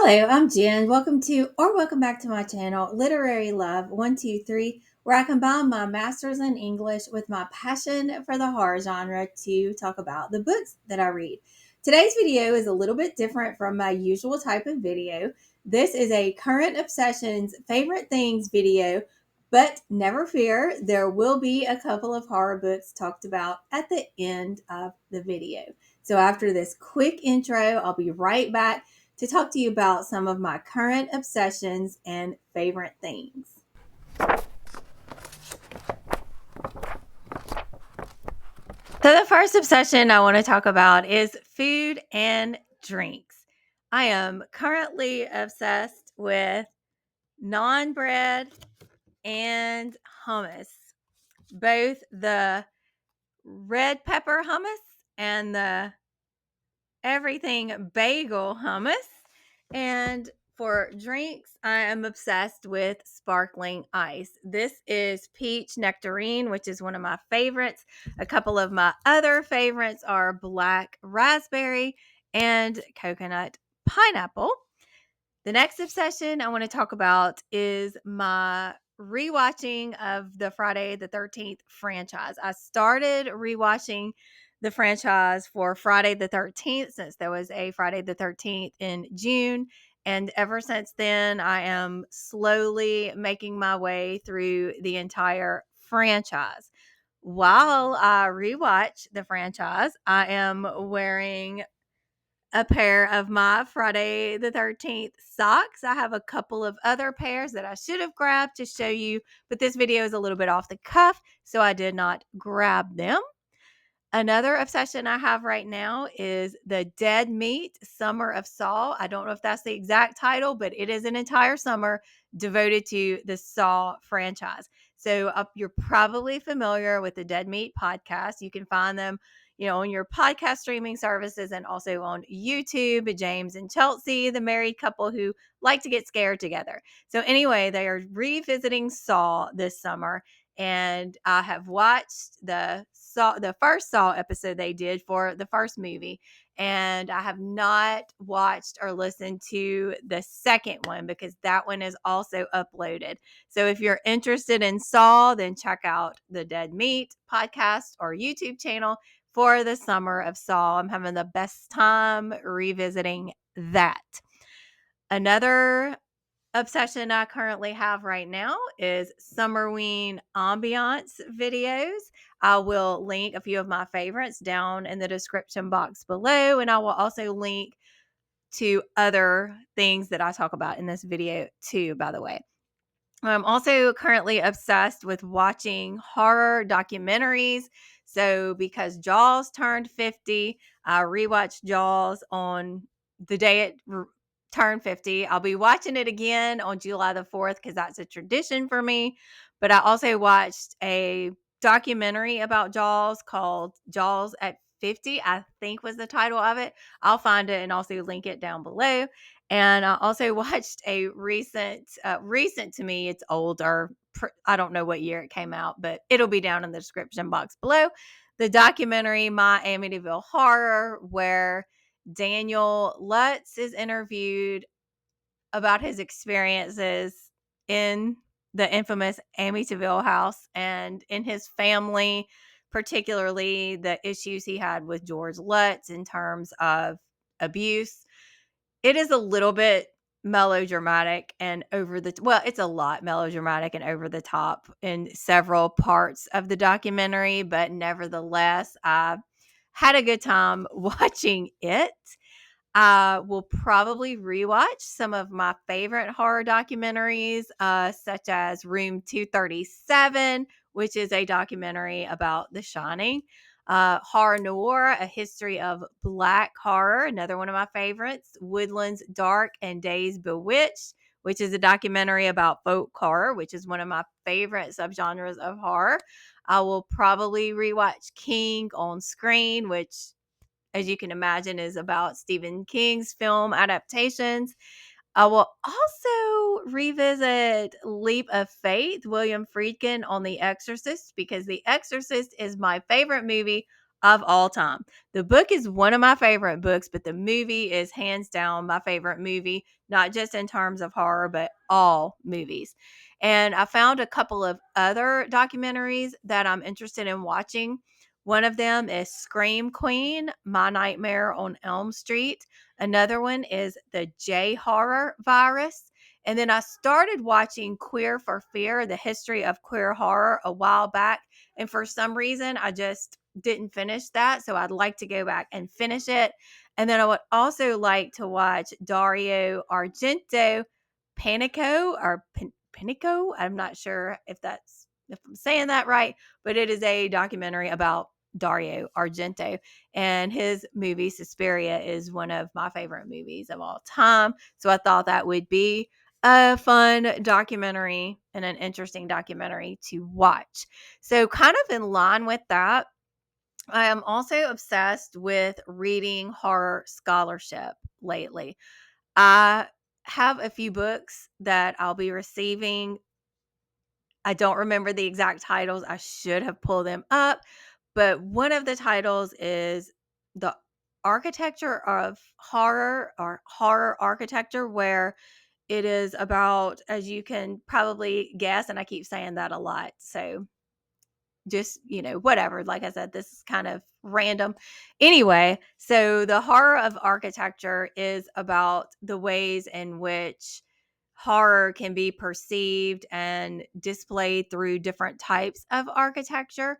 Hello, I'm Jen. Welcome back to my channel, Literary Love 123, where I combine my master's in English with my passion for the horror genre to talk about the books that I read. Today's video is a little bit different from my usual type of video. This is a current obsessions favorite things video, but never fear, there will be a couple of horror books talked about at the end of the video. So after this quick intro, I'll be right back to talk to you about some of my current obsessions and favorite things. So the first obsession I want to talk about is food and drinks. I am currently obsessed with naan bread and hummus, both the red pepper hummus and the everything bagel hummus. And for drinks, I am obsessed with sparkling ice. This is peach nectarine, which is one of my favorites. A couple of my other favorites are black raspberry and coconut pineapple. The next obsession I want to talk about is my rewatching of the Friday the 13th franchise. I started rewatching the franchise for Friday the 13th since there was a Friday the 13th in June. And ever since then, I am slowly making my way through the entire franchise. While I rewatch the franchise, I am wearing a pair of my Friday the 13th socks. I have a couple of other pairs that I should have grabbed to show you, but this video is a little bit off the cuff, so I did not grab them. Another obsession I have right now is the Dead Meat Summer of Saw. I don't know if that's the exact title, but it is an entire summer devoted to the Saw franchise. So you're probably familiar with the Dead Meat podcast. You can find them, on your podcast streaming services and also on YouTube. James and Chelsea, the married couple who like to get scared together. So anyway, they are revisiting Saw this summer, and I have watched the first Saw episode they did for the first movie, and I have not watched or listened to the second one because that one is also uploaded. So if you're interested in Saw, then check out the Dead Meat podcast or YouTube channel for the Summer of Saw. I'm having the best time revisiting that. Another obsession I currently have right now is Summerween ambience videos. I will link a few of my favorites down in the description box below, and I will also link to other things that I talk about in this video too, by the way. I'm also currently obsessed with watching horror documentaries. So because Jaws turned 50, I rewatched Jaws on the day it turned 50. I'll be watching it again on July the 4th because that's a tradition for me. But I also watched a documentary about Jaws called Jaws at 50, I think was the title of it. I'll find it and also link it down below. And I also watched a recent to me, it's older. I don't know what year it came out, but it'll be down in the description box below. The documentary, My Amityville Horror, where Daniel Lutz is interviewed about his experiences in the infamous Amityville house and in his family, particularly the issues he had with George Lutz in terms of abuse. It is a little bit melodramatic and it's a lot melodramatic and over the top in several parts of the documentary, but nevertheless, I had a good time watching it. I will probably rewatch some of my favorite horror documentaries, such as Room 237, which is a documentary about The Shining. Horror Noir, A History of Black Horror, another one of my favorites. Woodlands Dark and Days Bewitched, which is a documentary about folk horror, which is one of my favorite subgenres of horror. I will probably rewatch King on Screen, which, as you can imagine, is about Stephen King's film adaptations. I will also revisit Leap of Faith, William Friedkin on The Exorcist, because The Exorcist is my favorite movie of all time. The book is one of my favorite books, but the movie is hands down my favorite movie, not just in terms of horror, but all movies. And I found a couple of other documentaries that I'm interested in watching. One of them is Scream Queen, My Nightmare on Elm Street. Another one is the J Horror Virus. And then I started watching Queer for Fear, the history of queer horror, a while back. And for some reason, I just didn't finish that. So I'd like to go back and finish it. And then I would also like to watch Dario Argento Panico or Panico. I'm not sure if I'm saying that right, but it is a documentary about Dario Argento, and his movie Suspiria is one of my favorite movies of all time. So I thought that would be a fun documentary and an interesting documentary to watch. So kind of in line with that, I am also obsessed with reading horror scholarship lately. I have a few books that I'll be receiving. I don't remember the exact titles. I should have pulled them up, but one of the titles is The Architecture of Horror or Horror Architecture, where it is about, as you can probably guess, and I keep saying that a lot. So just, whatever. Like I said, this is kind of random. Anyway, so the horror of architecture is about the ways in which horror can be perceived and displayed through different types of architecture.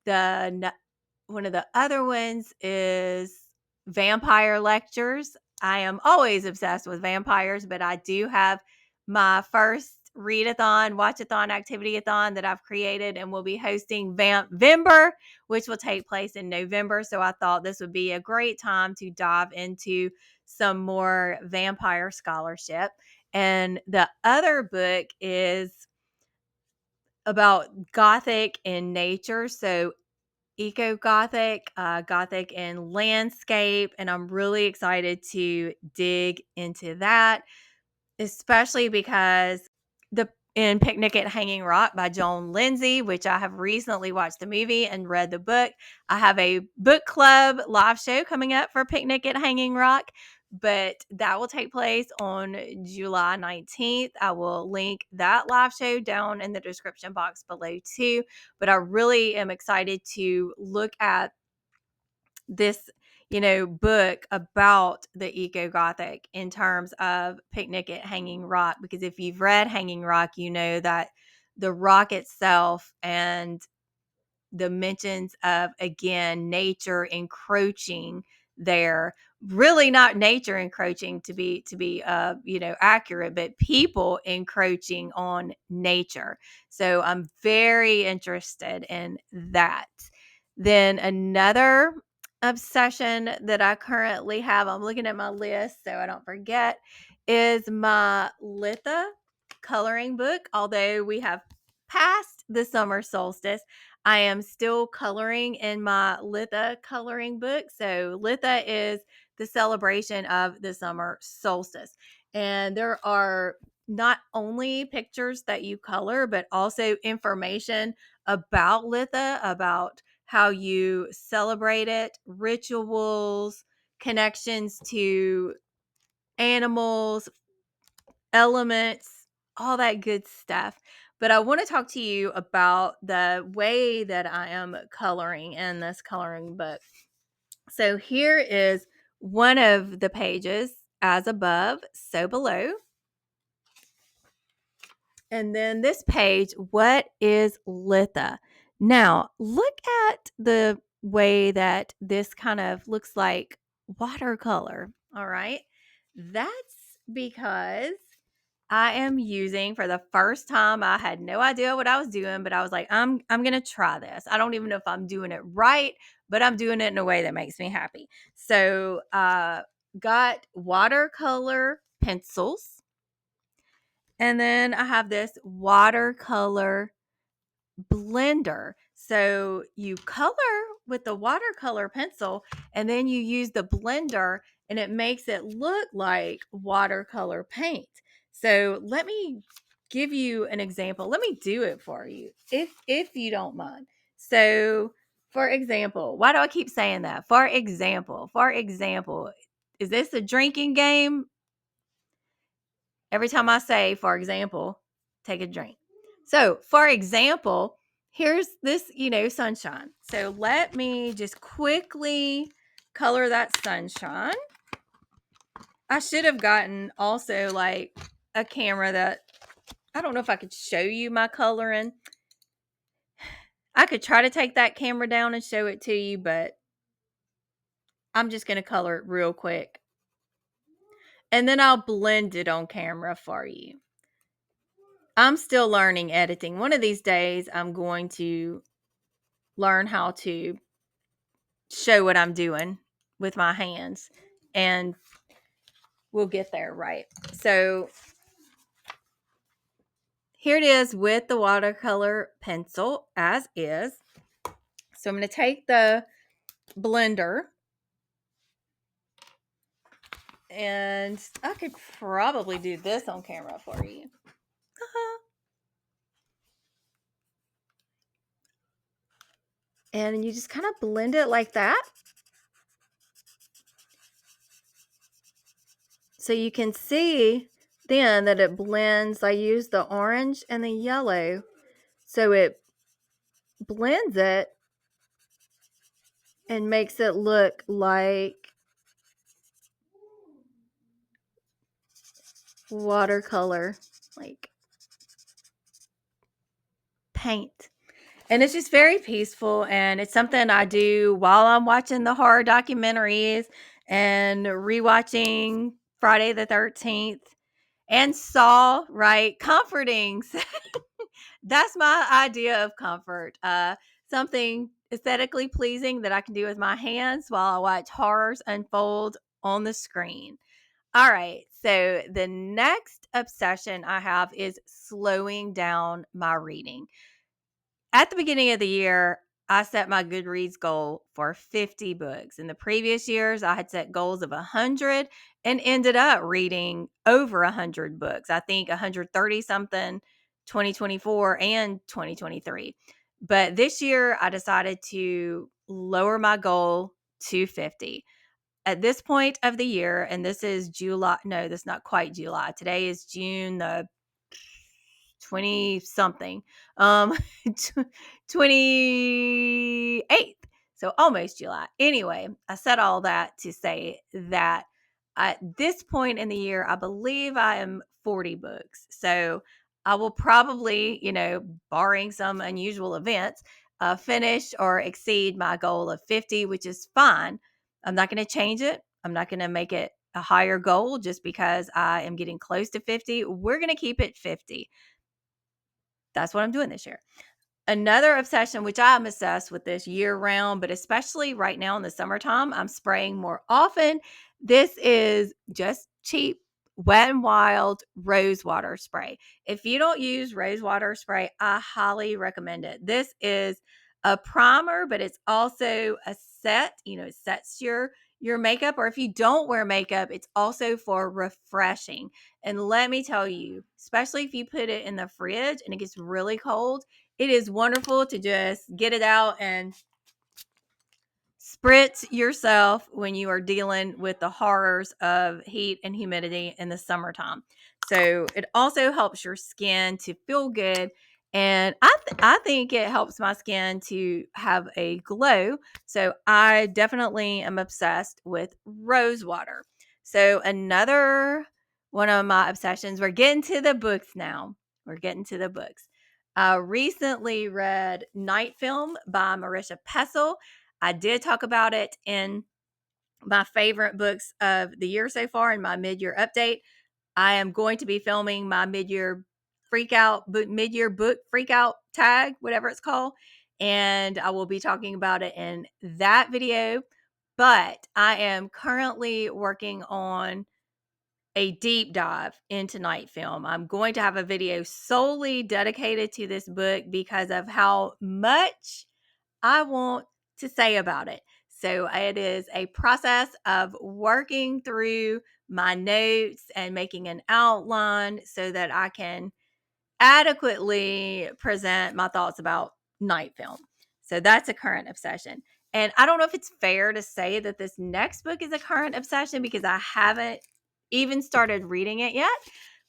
One of the other ones is vampire lectures. I am always obsessed with vampires, but I do have my first readathon, watchathon, activity-a-thon that I've created, and we'll be hosting Vampvember, which will take place in November. So I thought this would be a great time to dive into some more vampire scholarship. And the other book is about Gothic in nature. So eco Gothic, Gothic in landscape. And I'm really excited to dig into that, especially because the in Picnic at Hanging Rock by Joan Lindsay, which I have recently watched the movie and read the book. I have a book club live show coming up for Picnic at Hanging Rock, but that will take place on July 19th. I will link that live show down in the description box below too. But I really am excited to look at this book about the eco Gothic in terms of Picnic at Hanging Rock, because if you've read Hanging Rock, you know that the rock itself and the mentions of, again, nature encroaching there, really not nature encroaching to be accurate, but people encroaching on nature. So I'm very interested in that. Then another obsession that I currently have, I'm looking at my list so I don't forget, is my Litha coloring book. Although we have passed the summer solstice, I am still coloring in my Litha coloring book. So Litha is the celebration of the summer solstice. And there are not only pictures that you color, but also information about Litha, about how you celebrate it, rituals, connections to animals, elements, all that good stuff. But I want to talk to you about the way that I am coloring in this coloring book. So here is one of the pages: as above, so below. And then this page, what is Litha? Now, look at the way that this kind of looks like watercolor. All right. That's because I am using, for the first time, I had no idea what I was doing, but I was like, I'm going to try this. I don't even know if I'm doing it right, but I'm doing it in a way that makes me happy. So, got watercolor pencils. And then I have this watercolor blender. So you color with the watercolor pencil and then you use the blender and it makes it look like watercolor paint. So let me give you an example. Let me do it for you if you don't mind. So For example, why do I keep saying that? For example, is this a drinking game? Every time I say, for example, take a drink. So, for example, here's this, sunshine. So, let me just quickly color that sunshine. I should have gotten also like a camera that I don't know if I could show you my coloring. I could try to take that camera down and show it to you, but I'm just going to color it real quick. And then I'll blend it on camera for you. I'm still learning editing. One of these days, I'm going to learn how to show what I'm doing with my hands, and we'll get there, right? So here it is with the watercolor pencil as is. So I'm going to take the blender, and I could probably do this on camera for you. And you just kind of blend it like that. So you can see then that it blends. I use the orange and the yellow. So it blends it and makes it look like watercolor, like paint. And it's just very peaceful, and it's something I do while I'm watching the horror documentaries and rewatching Friday the 13th and Saw, right? Comforting. That's my idea of comfort. Something aesthetically pleasing that I can do with my hands while I watch horrors unfold on the screen. All right. So the next obsession I have is slowing down my reading. At the beginning of the year, I set my Goodreads goal for 50 books. In the previous years, I had set goals of 100 and ended up reading over 100 books. I think 130 something 2024 and 2023. But this year, I decided to lower my goal to 50. At this point of the year, and this is July, no, that's not quite July. Today is June the 20 something, 28th. So almost July. Anyway, I said all that to say that at this point in the year, I believe I am 40 books. So I will probably, barring some unusual events, finish or exceed my goal of 50, which is fine. I'm not going to change it. I'm not going to make it a higher goal just because I am getting close to 50. We're going to keep it 50. That's what I'm doing this year. Another obsession, which I'm obsessed with this year round, but especially right now in the summertime, I'm spraying more often. This is just cheap, wet and wild rose water spray. If you don't use rose water spray, I highly recommend it. This is a primer, but it's also a set. It sets your makeup, or if you don't wear makeup, it's also for refreshing. And let me tell you, especially if you put it in the fridge and it gets really cold, it is wonderful to just get it out and spritz yourself when you are dealing with the horrors of heat and humidity in the summertime. So it also helps your skin to feel good. And I think it helps my skin to have a glow. So I definitely am obsessed with rose water. So another one of my obsessions, we're getting to the books now. We're getting to the books. I recently read Night Film by Marisha Pessel. I did talk about it in my favorite books of the year so far in my mid-year update. I am going to be filming my mid-year book freakout tag, whatever it's called, and I will be talking about it in that video. But I am currently working on a deep dive into Night Film. I'm going to have a video solely dedicated to this book because of how much I want to say about it. So it is a process of working through my notes and making an outline so that I can adequately present my thoughts about Night Film. So that's a current obsession. And I don't know if it's fair to say that this next book is a current obsession because I haven't even started reading it yet.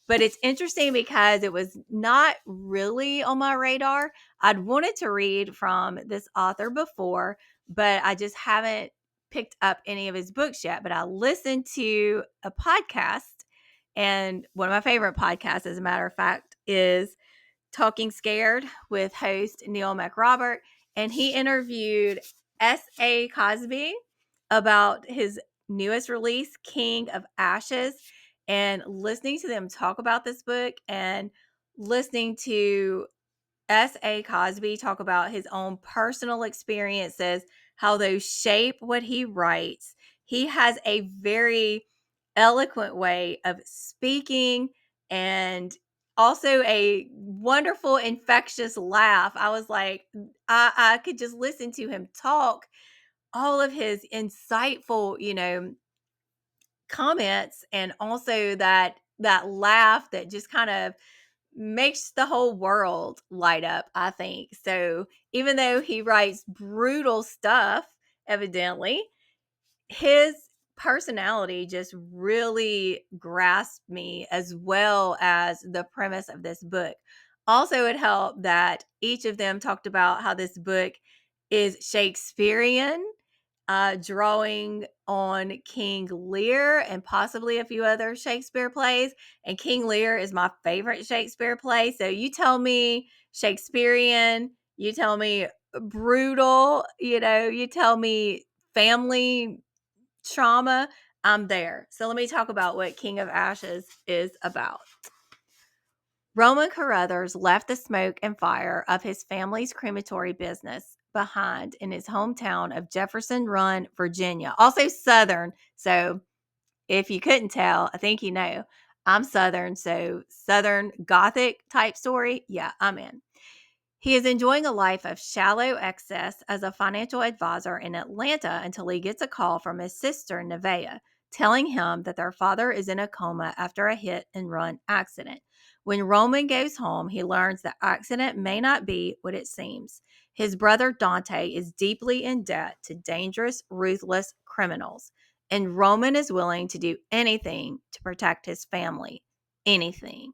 But it's interesting because it was not really on my radar. I'd wanted to read from this author before, but I just haven't picked up any of his books yet. But I listened to a podcast, and one of my favorite podcasts, as a matter of fact, is Talking Scared with host Neil McRobert. And he interviewed S.A. Cosby about his newest release, King of Ashes, and listening to them talk about this book and listening to S.A. Cosby talk about his own personal experiences, how those shape what he writes. He has a very eloquent way of speaking and also a wonderful, infectious laugh. I was like, I could just listen to him talk, all of his insightful, comments, and also that laugh that just kind of makes the whole world light up, I think. So even though he writes brutal stuff, evidently, his personality just really grasped me, as well as the premise of this book. Also, it helped that each of them talked about how this book is Shakespearean, drawing on King Lear and possibly a few other Shakespeare plays. And King Lear is my favorite Shakespeare play. So you tell me Shakespearean, you tell me brutal, you tell me family trauma, I'm there. So let me talk about what King of Ashes is about. Roman Carruthers left the smoke and fire of his family's crematory business behind in his hometown of Jefferson Run, Virginia. Also Southern. So if you couldn't tell, I think you know, I'm Southern. So Southern Gothic type story. Yeah, I'm in. He is enjoying a life of shallow excess as a financial advisor in Atlanta until he gets a call from his sister, Nevaeh, telling him that their father is in a coma after a hit and run accident. When Roman goes home, he learns the accident may not be what it seems. His brother Dante is deeply in debt to dangerous, ruthless criminals, and Roman is willing to do anything to protect his family. Anything.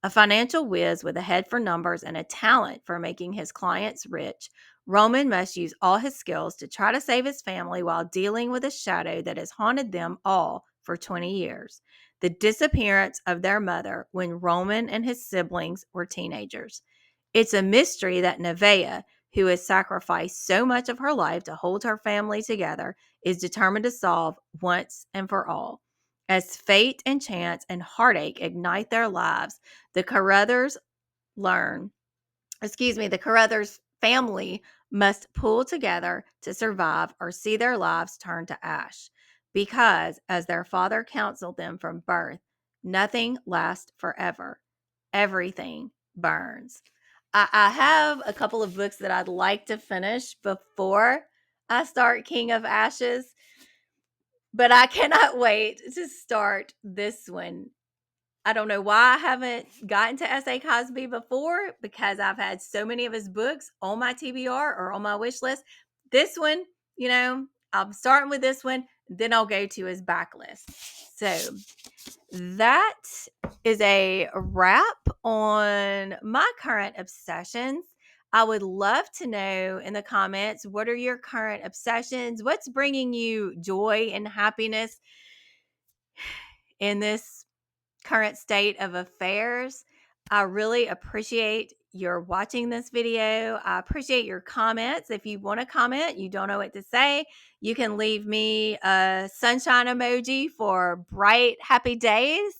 A financial whiz with a head for numbers and a talent for making his clients rich, Roman must use all his skills to try to save his family while dealing with a shadow that has haunted them all for 20 years. The disappearance of their mother when Roman and his siblings were teenagers. It's a mystery that Nevaeh, who has sacrificed so much of her life to hold her family together, is determined to solve once and for all. As fate and chance and heartache ignite their lives, the Carruthers learn, the Carruthers family must pull together to survive or see their lives turn to ash. Because, as their father counseled them from birth, nothing lasts forever. Everything burns. I have a couple of books that I'd like to finish before I start King of Ashes, but I cannot wait to start this one. I don't know why I haven't gotten to S.A. Cosby before, because I've had so many of his books on my TBR or on my wish list. This one, I'm starting with this one, then I'll go to his backlist. So that is a wrap on my current obsessions. I would love to know in the comments, what are your current obsessions? What's bringing you joy and happiness in this current state of affairs? I really appreciate your watching this video. I appreciate your comments. If you want to comment, you don't know what to say, you can leave me a sunshine emoji for bright, happy days.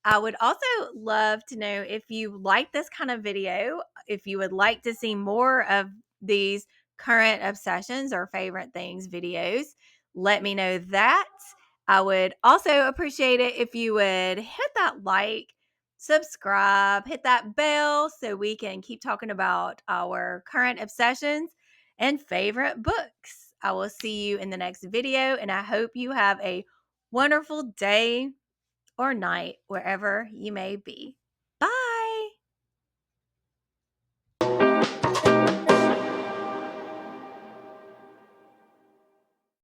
I would also love to know if you like this kind of video, if you would like to see more of these current obsessions or favorite things videos. Let me know that. I would also appreciate it if you would hit that like, subscribe, hit that bell so we can keep talking about our current obsessions and favorite books. I will see you in the next video, and I hope you have a wonderful day or night wherever you may be.